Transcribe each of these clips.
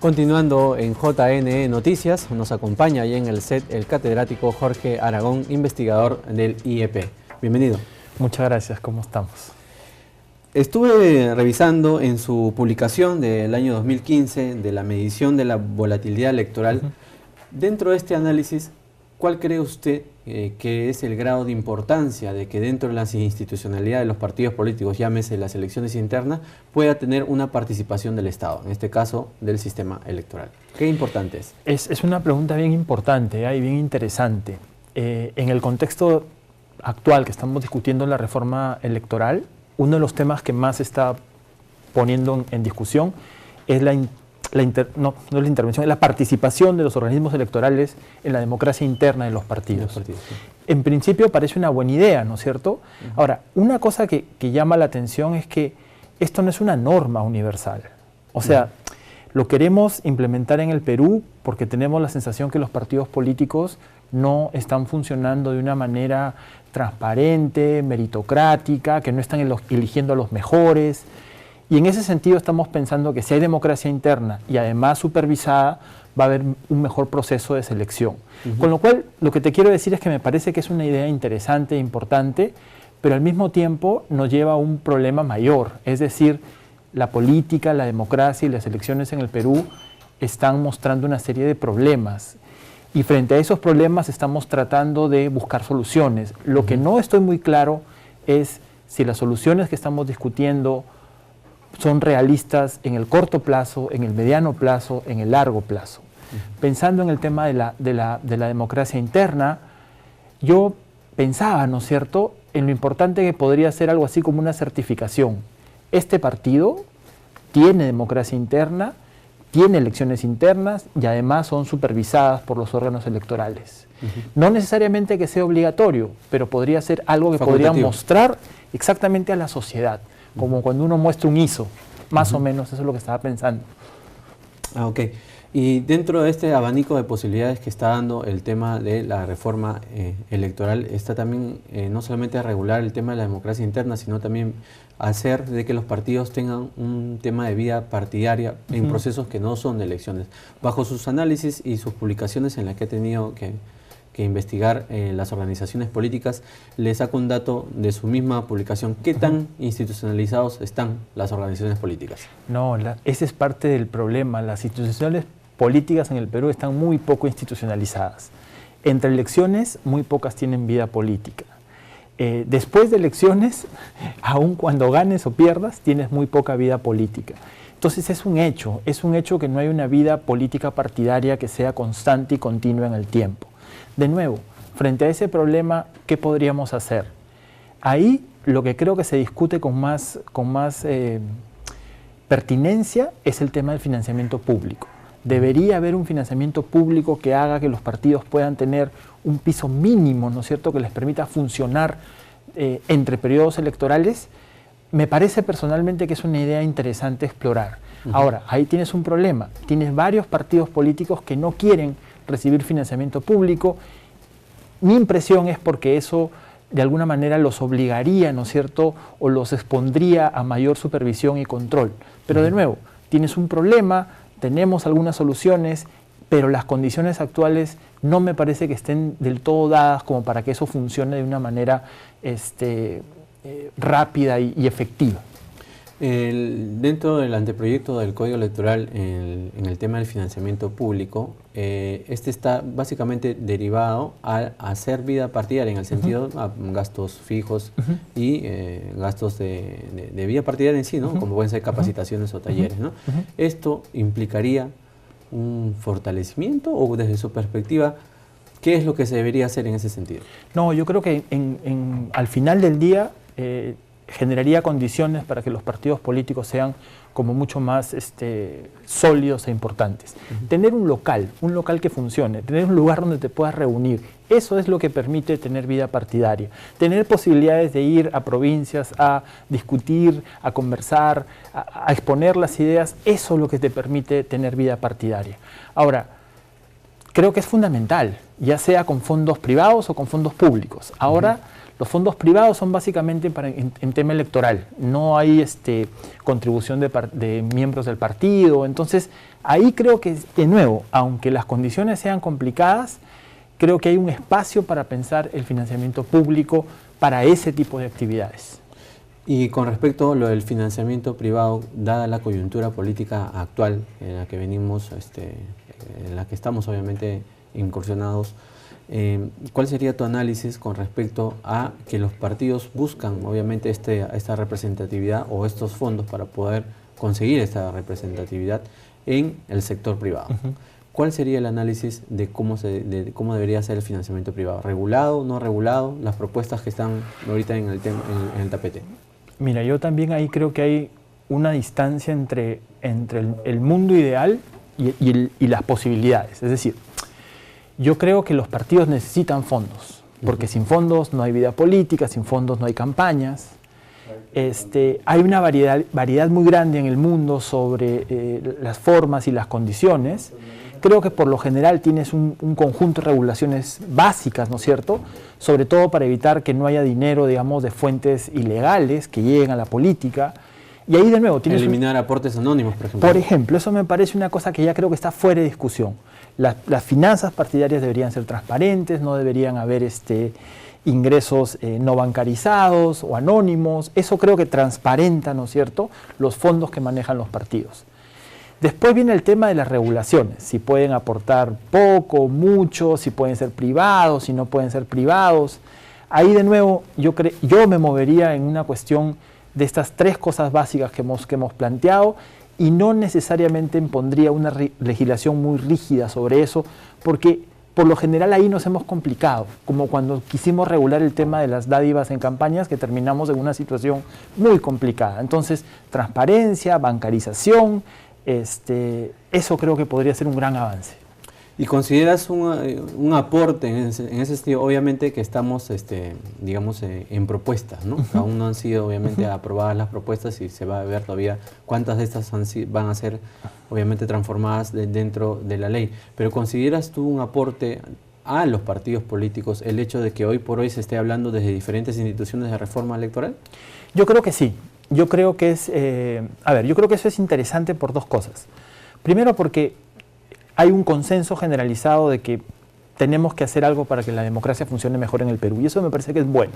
Continuando en JNE Noticias, nos acompaña ahí en el set el catedrático Jorge Aragón, investigador del IEP. Bienvenido. Muchas gracias, ¿cómo estamos? Estuve revisando en su publicación del año 2015 de la medición de la volatilidad electoral. Dentro de este análisis, ¿cuál cree usted que es el grado de importancia de que dentro de las institucionalidades de los partidos políticos, llámese las elecciones internas, pueda tener una participación del Estado, en este caso del sistema electoral? ¿Qué importante es? Es una pregunta bien importante y bien interesante. En el contexto actual que estamos discutiendo la reforma electoral, uno de los temas que más se está poniendo en discusión es la participación de los organismos electorales en la democracia interna de los partidos. Sí. En principio parece una buena idea, ¿no es cierto? Ahora, una cosa que llama la atención es que esto no es una norma universal. O sea, lo queremos implementar en el Perú porque tenemos la sensación que los partidos políticos no están funcionando de una manera transparente, meritocrática, que no están eligiendo a los mejores. Y en ese sentido estamos pensando que si hay democracia interna y además supervisada, va a haber un mejor proceso de selección. Con lo cual, lo que te quiero decir es que me parece que es una idea interesante e importante, pero al mismo tiempo nos lleva a un problema mayor. Es decir, la política, la democracia y las elecciones en el Perú están mostrando una serie de problemas. Y frente a esos problemas estamos tratando de buscar soluciones. Lo que no estoy muy claro es si las soluciones que estamos discutiendo son realistas en el corto plazo, en el mediano plazo, en el largo plazo. Pensando en el tema de la democracia interna, yo pensaba, ¿no es cierto?, en lo importante que podría ser algo así como una certificación. Este partido tiene democracia interna, tiene elecciones internas y además son supervisadas por los órganos electorales. No necesariamente que sea obligatorio, pero podría ser algo que podría mostrar exactamente a la sociedad, como cuando uno muestra un ISO, más o menos, eso es lo que estaba pensando. Ok. Y dentro de este abanico de posibilidades que está dando el tema de la reforma electoral, está también no solamente regular el tema de la democracia interna, sino también hacer de que los partidos tengan un tema de vida partidaria en procesos que no son de elecciones. Bajo sus análisis y sus publicaciones en las que he tenido que investigar las organizaciones políticas, les saco un dato de su misma publicación. ¿Qué tan institucionalizados están las organizaciones políticas? No, ese es parte del problema. Las instituciones políticas en el Perú están muy poco institucionalizadas. Entre elecciones, muy pocas tienen vida política. Después de elecciones, aun cuando ganes o pierdas, tienes muy poca vida política. Entonces es un hecho que no hay una vida política partidaria que sea constante y continua en el tiempo. De nuevo, frente a ese problema, ¿qué podríamos hacer? Ahí lo que creo que se discute con más pertinencia es el tema del financiamiento público. Debería haber un financiamiento público que haga que los partidos puedan tener un piso mínimo, ¿no es cierto?, que les permita funcionar entre periodos electorales. Me parece personalmente que es una idea interesante explorar. Ahora, ahí tienes un problema. Tienes varios partidos políticos que no quieren recibir financiamiento público. Mi impresión es porque eso de alguna manera los obligaría, ¿no es cierto?, o los expondría a mayor supervisión y control. Pero de nuevo, tienes un problema, tenemos algunas soluciones, pero las condiciones actuales no me parece que estén del todo dadas como para que eso funcione de una manera rápida y efectiva. Dentro del anteproyecto del Código Electoral, en el tema del financiamiento público, este está básicamente derivado a hacer vida partidaria, en el sentido a gastos fijos y gastos de vida partidaria en sí, ¿no? Como pueden ser capacitaciones o talleres, ¿no? Esto implicaría un fortalecimiento, o desde su perspectiva, ¿qué es lo que se debería hacer en ese sentido? No, yo creo que al final del día generaría condiciones para que los partidos políticos sean como mucho más sólidos e importantes. Tener un local que funcione, tener un lugar donde te puedas reunir, eso es lo que permite tener vida partidaria. Tener posibilidades de ir a provincias a discutir, a conversar, a exponer las ideas, eso es lo que te permite tener vida partidaria. Ahora, creo que es fundamental, ya sea con fondos privados o con fondos públicos. Ahora, Los fondos privados son básicamente en tema electoral, no hay contribución de miembros del partido. Entonces, ahí creo que, de nuevo, aunque las condiciones sean complicadas, creo que hay un espacio para pensar el financiamiento público para ese tipo de actividades. Y con respecto a lo del financiamiento privado, dada la coyuntura política actual en la que venimos, en la que estamos obviamente incursionados, ¿cuál sería tu análisis con respecto a que los partidos buscan obviamente esta representatividad o estos fondos para poder conseguir esta representatividad en el sector privado? ¿Cuál sería el análisis de cómo debería ser el financiamiento privado? ¿Regulado, no regulado? Las propuestas que están ahorita en el tapete. Mira, yo también ahí creo que hay una distancia entre el mundo ideal y las posibilidades. Es decir, yo creo que los partidos necesitan fondos, porque sin fondos no hay vida política, sin fondos no hay campañas. Hay una variedad muy grande en el mundo sobre las formas y las condiciones. Creo que por lo general tienes un conjunto de regulaciones básicas, ¿no es cierto? Sobre todo para evitar que no haya dinero, digamos, de fuentes ilegales que lleguen a la política. Y ahí de nuevo tienes... Eliminar aportes anónimos, por ejemplo. Por ejemplo, eso me parece una cosa que ya creo que está fuera de discusión. Las finanzas partidarias deberían ser transparentes, no deberían haber ingresos no bancarizados o anónimos. Eso creo que transparenta, ¿no es cierto?, los fondos que manejan los partidos. Después viene el tema de las regulaciones, si pueden aportar poco, mucho, si pueden ser privados, si no pueden ser privados. Ahí de nuevo yo me movería en una cuestión de estas tres cosas básicas que hemos planteado y no necesariamente impondría una legislación muy rígida sobre eso, porque por lo general ahí nos hemos complicado, como cuando quisimos regular el tema de las dádivas en campañas, que terminamos en una situación muy complicada. Entonces, transparencia, bancarización, eso creo que podría ser un gran avance. ¿Y consideras un aporte en ese sentido? Obviamente que estamos, digamos, en propuestas, ¿no? Aún no han sido, obviamente, aprobadas las propuestas y se va a ver todavía cuántas de estas van a ser, obviamente, transformadas dentro de la ley. Pero ¿consideras tú un aporte a los partidos políticos el hecho de que hoy por hoy se esté hablando desde diferentes instituciones de reforma electoral? Yo creo que sí. Yo creo que yo creo que eso es interesante por dos cosas. Primero, porque hay un consenso generalizado de que tenemos que hacer algo para que la democracia funcione mejor en el Perú, y eso me parece que es bueno.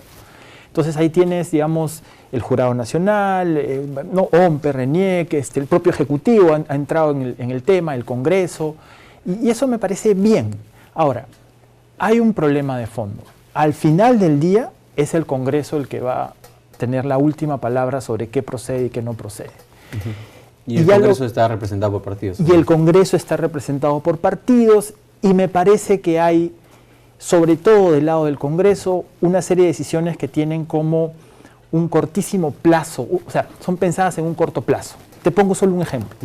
Entonces ahí tienes, digamos, el Jurado Nacional, OMPE, RENIEC, el propio Ejecutivo ha entrado en el tema, el Congreso, y eso me parece bien. Ahora, hay un problema de fondo. Al final del día es el Congreso el que va a tener la última palabra sobre qué procede y qué no procede. Y el Congreso está representado por partidos. Y el Congreso está representado por partidos, y me parece que hay, sobre todo del lado del Congreso, una serie de decisiones que tienen como un cortísimo plazo, o sea, son pensadas en un corto plazo. Te pongo solo un ejemplo.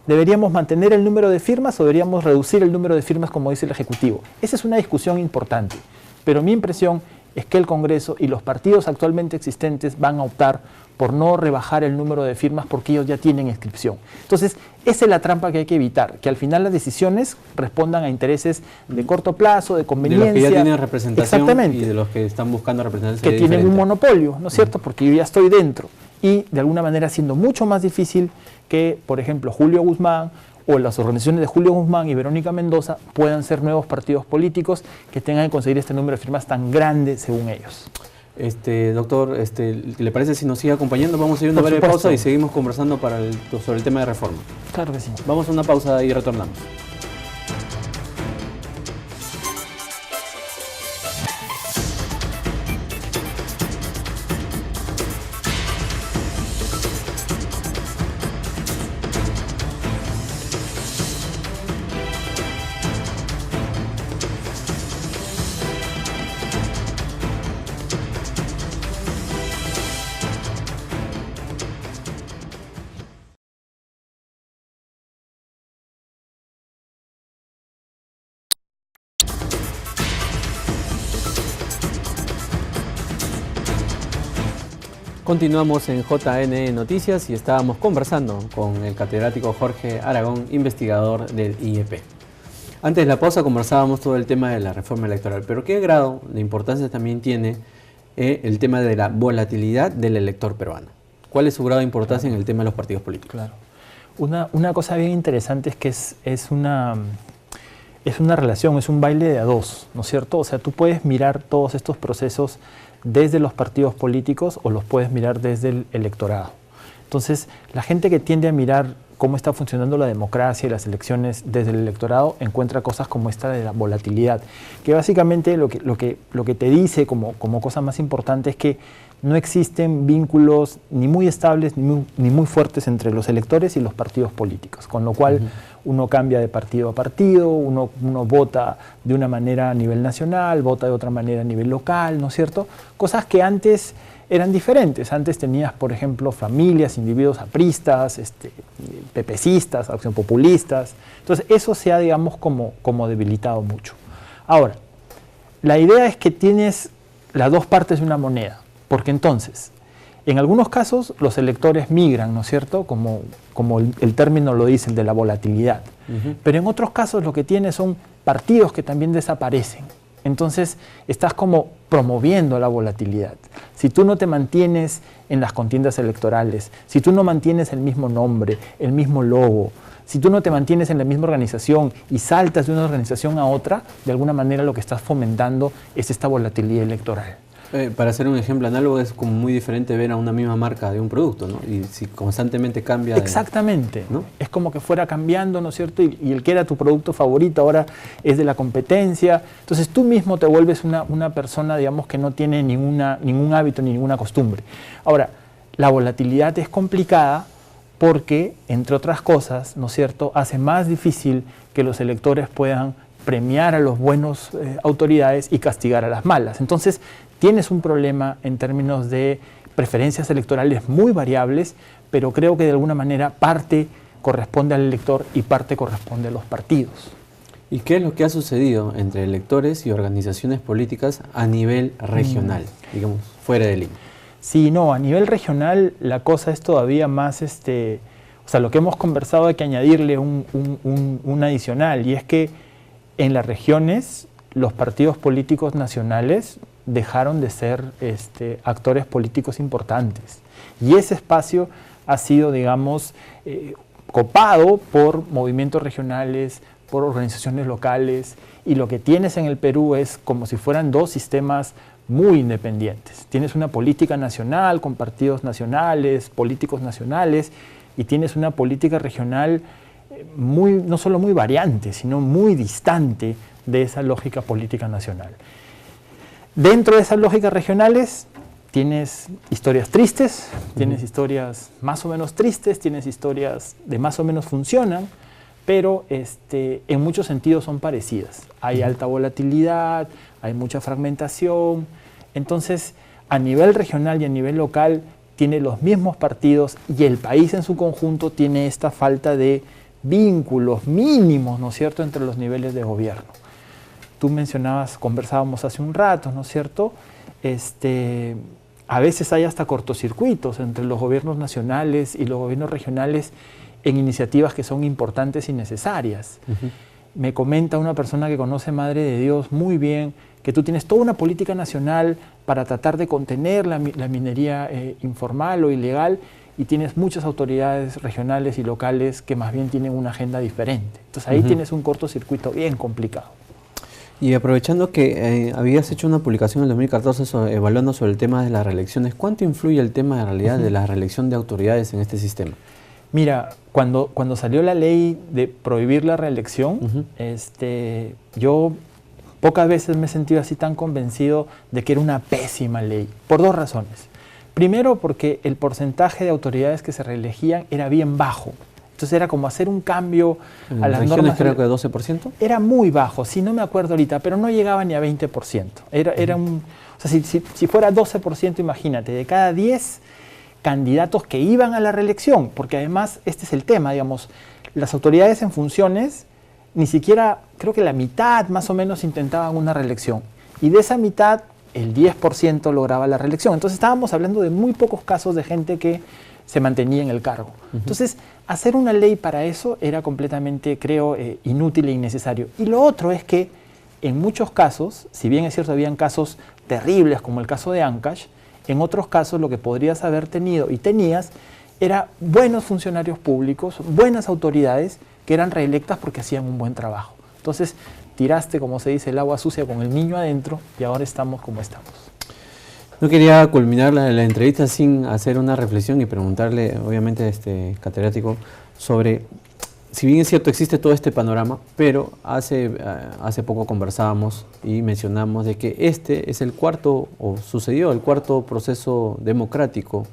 ¿Deberíamos mantener el número de firmas o deberíamos reducir el número de firmas como dice el Ejecutivo? Esa es una discusión importante, pero mi impresión es que el Congreso y los partidos actualmente existentes van a optar por no rebajar el número de firmas porque ellos ya tienen inscripción. Entonces, esa es la trampa que hay que evitar, que al final las decisiones respondan a intereses de corto plazo, de conveniencia. De los que ya tienen representación. Exactamente. Y de los que están buscando representación. Que tienen un monopolio, ¿no es cierto? Porque yo ya estoy dentro. Y de alguna manera siendo mucho más difícil que, por ejemplo, Julio Guzmán o las organizaciones de Julio Guzmán y Verónica Mendoza puedan ser nuevos partidos políticos que tengan que conseguir este número de firmas tan grande según ellos. Doctor, ¿le parece si nos sigue acompañando? Vamos a ir a una breve pausa y seguimos conversando sobre el tema de reforma. Claro que sí. Vamos a una pausa y retornamos. Continuamos en JN Noticias y estábamos conversando con el catedrático Jorge Aragón, investigador del IEP. Antes de la pausa conversábamos todo el tema de la reforma electoral, pero ¿qué grado de importancia también tiene el tema de la volatilidad del elector peruano. ¿Cuál es su grado de importancia en el tema de los partidos políticos? Claro. Una cosa bien interesante es que es una relación, es un baile de a dos, ¿no es cierto? O sea, tú puedes mirar todos estos procesos desde los partidos políticos o los puedes mirar desde el electorado. Entonces, la gente que tiende a mirar cómo está funcionando la democracia y las elecciones desde el electorado encuentra cosas como esta de la volatilidad, que básicamente lo que te dice como cosa más importante es que no existen vínculos ni muy estables ni muy fuertes entre los electores y los partidos políticos, con lo cual uno cambia de partido a partido, uno vota de una manera a nivel nacional, vota de otra manera a nivel local, ¿no es cierto? Cosas que antes eran diferentes. Antes tenías, por ejemplo, familias, individuos apristas, pepecistas, accionpopulistas. Entonces, eso se ha, digamos, como debilitado mucho. Ahora, la idea es que tienes las dos partes de una moneda, porque entonces, en algunos casos, los electores migran, ¿no es cierto?, como el término lo dice, el de la volatilidad. Pero en otros casos lo que tienes son partidos que también desaparecen. Entonces, estás como promoviendo la volatilidad. Si tú no te mantienes en las contiendas electorales, si tú no mantienes el mismo nombre, el mismo logo, si tú no te mantienes en la misma organización y saltas de una organización a otra, de alguna manera lo que estás fomentando es esta volatilidad electoral. Para hacer un ejemplo análogo, es como muy diferente ver a una misma marca de un producto, ¿no? Y si constantemente cambia... Exactamente, ¿no? Es como que fuera cambiando, ¿no es cierto? Y el que era tu producto favorito ahora es de la competencia. Entonces tú mismo te vuelves una persona, digamos, que no tiene ningún hábito ni ninguna costumbre. Ahora, la volatilidad es complicada porque, entre otras cosas, ¿no es cierto?, hace más difícil que los electores puedan premiar a los buenos autoridades y castigar a las malas. Entonces, tienes un problema en términos de preferencias electorales muy variables, pero creo que de alguna manera parte corresponde al elector y parte corresponde a los partidos. ¿Y qué es lo que ha sucedido entre electores y organizaciones políticas a nivel regional, digamos, fuera de Lima? Sí, no, a nivel regional la cosa es todavía más, o sea, lo que hemos conversado hay que añadirle un adicional, y es que en las regiones los partidos políticos nacionales dejaron de ser actores políticos importantes. Y ese espacio ha sido, digamos, copado por movimientos regionales, por organizaciones locales, y lo que tienes en el Perú es como si fueran dos sistemas muy independientes. Tienes una política nacional con partidos nacionales, políticos nacionales, y tienes una política regional no solo muy variante, sino muy distante de esa lógica política nacional. Dentro de esas lógicas regionales tienes historias tristes, tienes historias más o menos tristes, tienes historias de más o menos funcionan, pero en muchos sentidos son parecidas. Hay alta volatilidad, hay mucha fragmentación. Entonces, a nivel regional y a nivel local tiene los mismos partidos y el país en su conjunto tiene esta falta de vínculos mínimos, ¿no es cierto?, entre los niveles de gobierno. Tú mencionabas, conversábamos hace un rato, ¿no es cierto? A veces hay hasta cortocircuitos entre los gobiernos nacionales y los gobiernos regionales en iniciativas que son importantes y necesarias. Me comenta una persona que conoce Madre de Dios muy bien que tú tienes toda una política nacional para tratar de contener la minería informal o ilegal, y tienes muchas autoridades regionales y locales que más bien tienen una agenda diferente. Entonces ahí tienes un cortocircuito bien complicado. Y aprovechando que habías hecho una publicación en el 2014 evaluando sobre el tema de las reelecciones, ¿cuánto influye el tema de realidad de la reelección de autoridades en este sistema? Mira, cuando salió la ley de prohibir la reelección, yo pocas veces me he sentido así tan convencido de que era una pésima ley, por dos razones. Primero, porque el porcentaje de autoridades que se reelegían era bien bajo. Entonces era como hacer un cambio a las normas. Creo que 12%. Era muy bajo, sí, no me acuerdo ahorita, pero no llegaba ni a 20%. Era o sea, si fuera 12%, imagínate, de cada 10 candidatos que iban a la reelección, porque además este es el tema, digamos, las autoridades en funciones, ni siquiera, creo que la mitad más o menos intentaban una reelección. Y de esa mitad, el 10% lograba la reelección. Entonces estábamos hablando de muy pocos casos de gente que se mantenía en el cargo. Entonces, hacer una ley para eso era completamente, creo, inútil e innecesario. Y lo otro es que, en muchos casos, si bien es cierto, habían casos terribles, como el caso de Ancash, en otros casos lo que podrías haber tenido y tenías era buenos funcionarios públicos, buenas autoridades que eran reelectas porque hacían un buen trabajo. Entonces tiraste, como se dice, el agua sucia con el niño adentro y ahora estamos como estamos. No quería culminar la entrevista sin hacer una reflexión y preguntarle, obviamente, catedrático, sobre, si bien es cierto, existe todo este panorama, pero hace poco conversábamos y mencionamos de que este es el cuarto, o sucedió el cuarto proceso democrático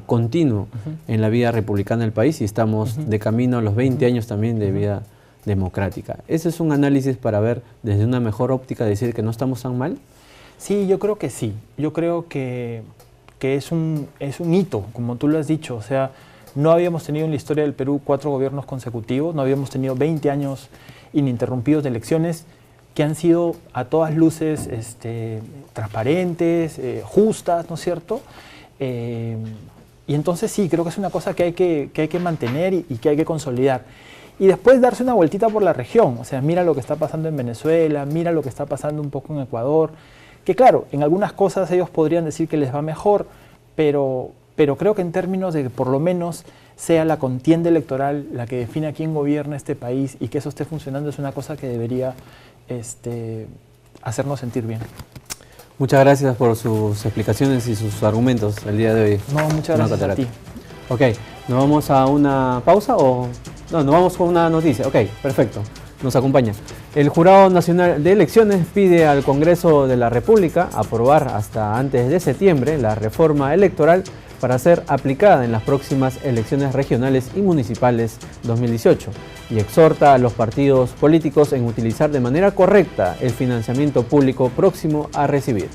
continuo en la vida republicana del país y estamos de camino a los 20 años también de vida democrática. ¿Ese es un análisis para ver desde una mejor óptica, decir que no estamos tan mal? Sí, yo creo que sí. Yo creo que es un hito, como tú lo has dicho. O sea, no habíamos tenido en la historia del Perú 4 gobiernos consecutivos, no habíamos tenido 20 años ininterrumpidos de elecciones que han sido a todas luces transparentes, justas, ¿no es cierto? Y entonces sí, creo que es una cosa que hay que mantener y que hay que consolidar. Y después darse una vueltita por la región. O sea, mira lo que está pasando en Venezuela, mira lo que está pasando un poco en Ecuador. Que claro, en algunas cosas ellos podrían decir que les va mejor, pero creo que en términos de que por lo menos sea la contienda electoral la que define a quién gobierna este país y que eso esté funcionando es una cosa que debería hacernos sentir bien. Muchas gracias por sus explicaciones y sus argumentos el día de hoy. No, muchas gracias a ti. Ok, ¿nos vamos a una pausa o...? No, nos vamos con una noticia. Ok, perfecto. Nos acompaña. El Jurado Nacional de Elecciones pide al Congreso de la República aprobar hasta antes de septiembre la reforma electoral para ser aplicada en las próximas elecciones regionales y municipales 2018 y exhorta a los partidos políticos en utilizar de manera correcta el financiamiento público próximo a recibir.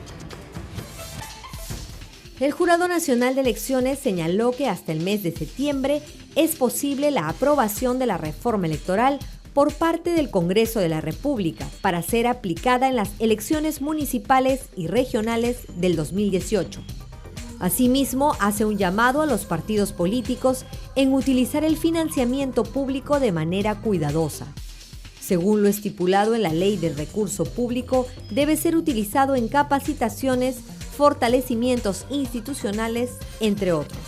El Jurado Nacional de Elecciones señaló que hasta el mes de septiembre es posible la aprobación de la reforma electoral por parte del Congreso de la República para ser aplicada en las elecciones municipales y regionales del 2018. Asimismo, hace un llamado a los partidos políticos en utilizar el financiamiento público de manera cuidadosa. Según lo estipulado en la Ley del Recurso Público, debe ser utilizado en capacitaciones, fortalecimientos institucionales, entre otros.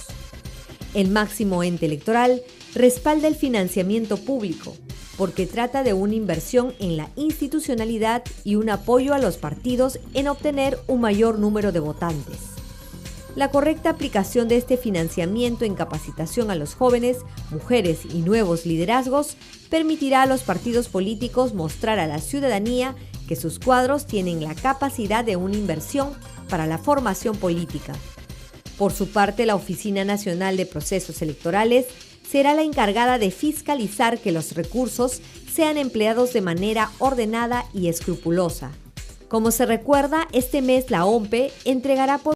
El máximo ente electoral respalda el financiamiento público, porque trata de una inversión en la institucionalidad y un apoyo a los partidos en obtener un mayor número de votantes. La correcta aplicación de este financiamiento en capacitación a los jóvenes, mujeres y nuevos liderazgos permitirá a los partidos políticos mostrar a la ciudadanía que sus cuadros tienen la capacidad de una inversión para la formación política. Por su parte, la Oficina Nacional de Procesos Electorales será la encargada de fiscalizar que los recursos sean empleados de manera ordenada y escrupulosa. Como se recuerda, este mes la OMPE entregará por